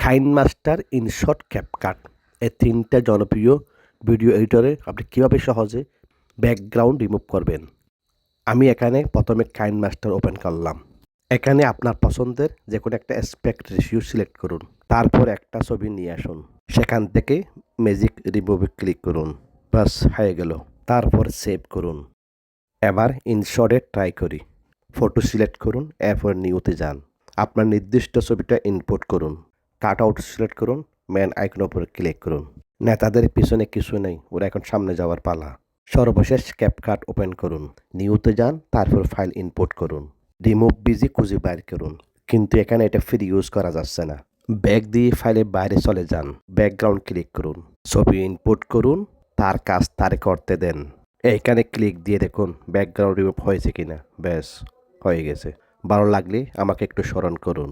KineMaster, InShot, CapCut এই ৩টা জনপ্রিয় ভিডিও এডিটরে আপনি কীভাবে সহজে ব্যাকগ্রাউন্ড রিমুভ করবেন। আমি এখানে প্রথমে কাইনমাস্টার ওপেন করলাম। এখানে আপনার পছন্দের যেকোনো একটা অ্যাসপেক্ট রেশিও সিলেক্ট করুন। তারপর একটা ছবি নিয়ে আসুন। সেখান থেকে ম্যাজিক রিমুভে ক্লিক করুন। বাস হয়ে গেল। তারপর সেভ করুন। এবার ইনশটে ট্রাই করি। ফটো সিলেক্ট করুন, এরপর নিউতে যান। আপনার নির্দিষ্ট ছবিটা ইনপুট করুন। কাট আউট সিলেক্ট করুন, ম্যান আইকনের উপর ক্লিক করুন। নেতাদের পিছনে কিছু নেই, ওরা এখন সামনে যাওয়ার পালা। সর্বশেষ ক্যাপকাট ওপেন করুন, নিউতে যান, তারপর ফাইল ইনপুট করুন। রিমুভ বিজি খুঁজে বাইর করুন, কিন্তু এখানে এটা ফ্রি ইউজ করা যাচ্ছে না। ব্যাক দিয়ে ফাইলের বাইরে চলে যান, ব্যাকগ্রাউন্ড ক্লিক করুন, ছবি ইনপুট করুন, তার কাজ তারে করতে দেন। এইখানে ক্লিক দিয়ে দেখুন ব্যাকগ্রাউন্ড রিমুভ হয়েছে কিনা। ব্যাস হয়ে গেছে। ভালো লাগলে আমাকে একটু স্মরণ করুন।